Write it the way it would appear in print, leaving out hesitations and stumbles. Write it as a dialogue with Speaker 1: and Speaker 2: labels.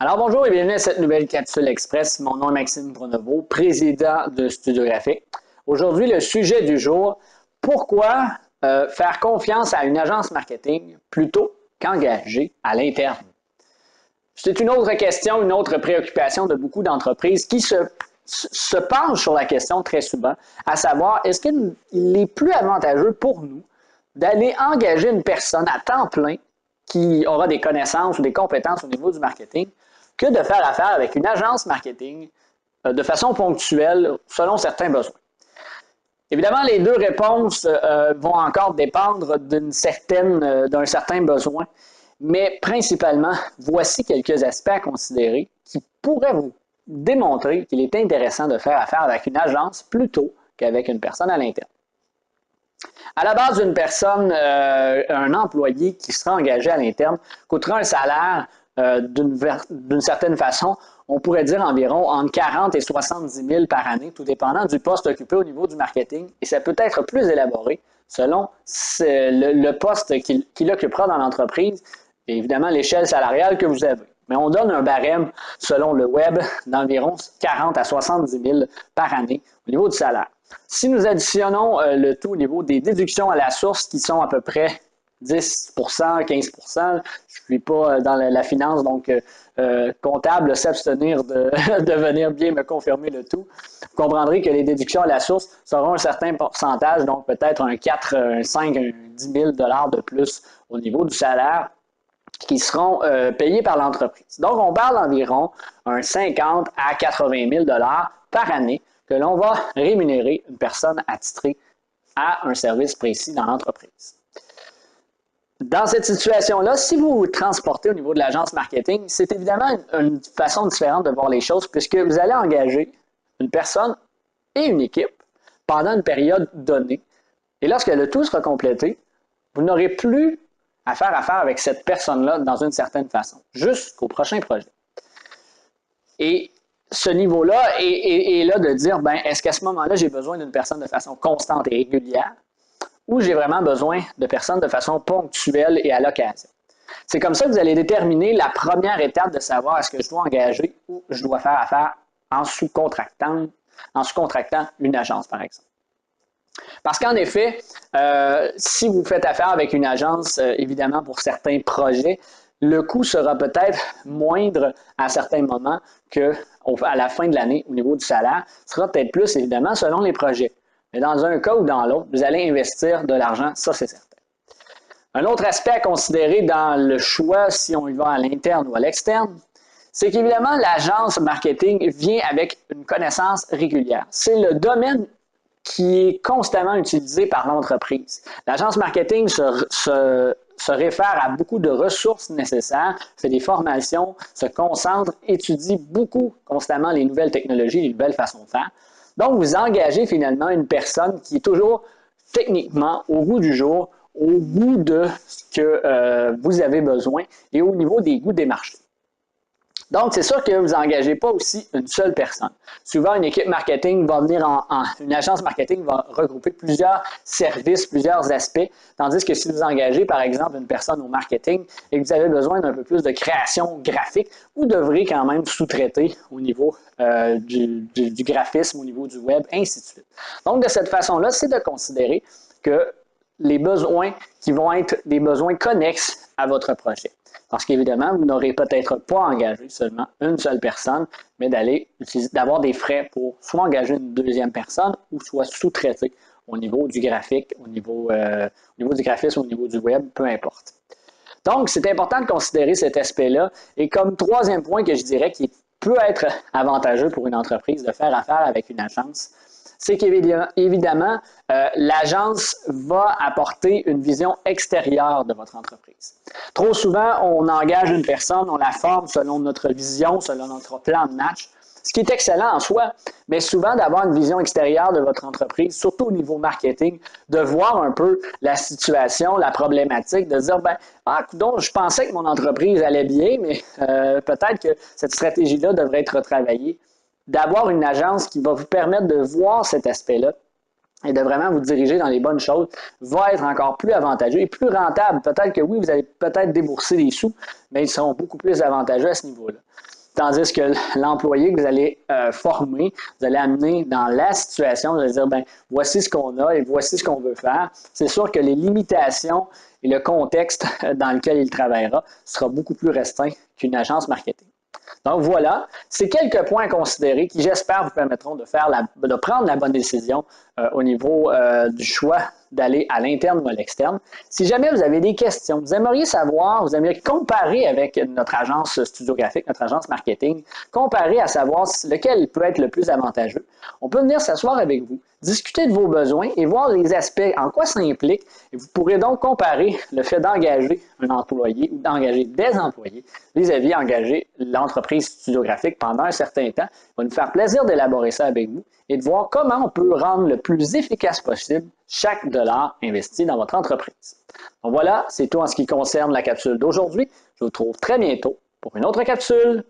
Speaker 1: Alors bonjour et bienvenue à cette nouvelle capsule express. Mon nom est Maxime Pronovo, président de Studio Graphique. Aujourd'hui, le sujet du jour, pourquoi faire confiance à une agence marketing plutôt qu'engager à l'interne? C'est une autre question, une autre préoccupation de beaucoup d'entreprises qui se penchent sur la question très souvent, à savoir, est-ce qu'il est plus avantageux pour nous d'aller engager une personne à temps plein qui aura des connaissances ou des compétences au niveau du marketing que de faire affaire avec une agence marketing de façon ponctuelle selon certains besoins. Évidemment, les deux réponses vont encore dépendre d'un certain besoin, mais principalement, voici quelques aspects à considérer qui pourraient vous démontrer qu'il est intéressant de faire affaire avec une agence plutôt qu'avec une personne à l'interne. À la base, une personne, un employé qui sera engagé à l'interne coûtera un salaire d'une certaine façon, on pourrait dire environ entre 40 et 70 000 par année, tout dépendant du poste occupé au niveau du marketing, et ça peut être plus élaboré selon le poste qu'il occupera dans l'entreprise et évidemment l'échelle salariale que vous avez. Mais on donne un barème selon le web d'environ 40 à 70 000 par année au niveau du salaire. Si nous additionnons le tout au niveau des déductions à la source qui sont à peu près 10 15 je ne suis pas dans la finance, donc comptable, s'abstenir de venir bien me confirmer le tout. Vous comprendrez que les déductions à la source seront un certain pourcentage, donc peut-être un 4, un 5, un 10 000 $ de plus au niveau du salaire qui seront payés par l'entreprise. Donc, on parle d'environ un 50 à 80 000 $ par année que l'on va rémunérer une personne attitrée à un service précis dans l'entreprise. Dans cette situation-là, si vous vous transportez au niveau de l'agence marketing, c'est évidemment une façon différente de voir les choses puisque vous allez engager une personne et une équipe pendant une période donnée. Et lorsque le tout sera complété, vous n'aurez plus à faire affaire avec cette personne-là dans une certaine façon, jusqu'au prochain projet. Et ce niveau-là est là de dire, est-ce qu'à ce moment-là, j'ai besoin d'une personne de façon constante et régulière ou j'ai vraiment besoin de personnes de façon ponctuelle et à l'occasion. C'est comme ça que vous allez déterminer la première étape de savoir est-ce que je dois engager ou je dois faire affaire en sous-contractant une agence, par exemple. Parce qu'en effet, si vous faites affaire avec une agence, évidemment, pour certains projets, le coût sera peut-être moindre à certains moments qu'à la fin de l'année au niveau du salaire. Ce sera peut-être plus, évidemment, selon les projets. Mais dans un cas ou dans l'autre, vous allez investir de l'argent, ça c'est certain. Un autre aspect à considérer dans le choix, si on y va à l'interne ou à l'externe, c'est qu'évidemment, l'agence marketing vient avec une connaissance régulière. C'est le domaine qui est constamment utilisé par l'entreprise. L'agence marketing se réfère à beaucoup de ressources nécessaires, fait des formations, se concentre, étudie beaucoup constamment les nouvelles technologies, les nouvelles façons de faire. Donc, vous engagez finalement une personne qui est toujours techniquement au goût du jour, au goût de ce que vous avez besoin et au niveau des goûts des marchés. Donc, c'est sûr que vous n'engagez pas aussi une seule personne. Souvent, une équipe marketing va venir une agence marketing va regrouper plusieurs services, plusieurs aspects, tandis que si vous engagez, par exemple, une personne au marketing et que vous avez besoin d'un peu plus de création graphique, vous devrez quand même sous-traiter au niveau du graphisme, au niveau du web, ainsi de suite. Donc, de cette façon-là, c'est de considérer que les besoins qui vont être des besoins connexes à votre projet. Parce qu'évidemment, vous n'aurez peut-être pas engagé seulement une seule personne, mais d'avoir des frais pour soit engager une deuxième personne ou soit sous-traiter au niveau du graphique, au niveau du graphisme, au niveau du web, peu importe. Donc, c'est important de considérer cet aspect-là. Et comme troisième point que je dirais qui peut être avantageux pour une entreprise de faire affaire avec une agence, c'est qu'évidemment, l'agence va apporter une vision extérieure de votre entreprise. Trop souvent, on engage une personne, on la forme selon notre vision, selon notre plan de match, ce qui est excellent en soi, mais souvent d'avoir une vision extérieure de votre entreprise, surtout au niveau marketing, de voir un peu la situation, la problématique, de dire, donc je pensais que mon entreprise allait bien, mais peut-être que cette stratégie-là devrait être retravaillée. D'avoir une agence qui va vous permettre de voir cet aspect-là et de vraiment vous diriger dans les bonnes choses va être encore plus avantageux et plus rentable. Peut-être que oui, vous allez peut-être débourser des sous, mais ils seront beaucoup plus avantageux à ce niveau-là. Tandis que l'employé que vous allez former, vous allez amener dans la situation, vous allez dire, ben voici ce qu'on a et voici ce qu'on veut faire. C'est sûr que les limitations et le contexte dans lequel il travaillera sera beaucoup plus restreint qu'une agence marketing. Donc voilà, c'est quelques points à considérer qui, j'espère, vous permettront de prendre la bonne décision au niveau du choix d'aller à l'interne ou à l'externe. Si jamais vous avez des questions, vous aimeriez savoir, vous aimeriez comparer avec notre agence studiographique, notre agence marketing, comparer à savoir lequel peut être le plus avantageux, on peut venir s'asseoir avec vous, discuter de vos besoins et voir les aspects, en quoi ça implique. Et vous pourrez donc comparer le fait d'engager un employé ou d'engager des employés vis-à-vis engager l'entreprise studiographique pendant un certain temps. Il va nous faire plaisir d'élaborer ça avec vous et de voir comment on peut rendre le plus efficace possible chaque dollar investi dans votre entreprise. Donc voilà, c'est tout en ce qui concerne la capsule d'aujourd'hui. Je vous retrouve très bientôt pour une autre capsule.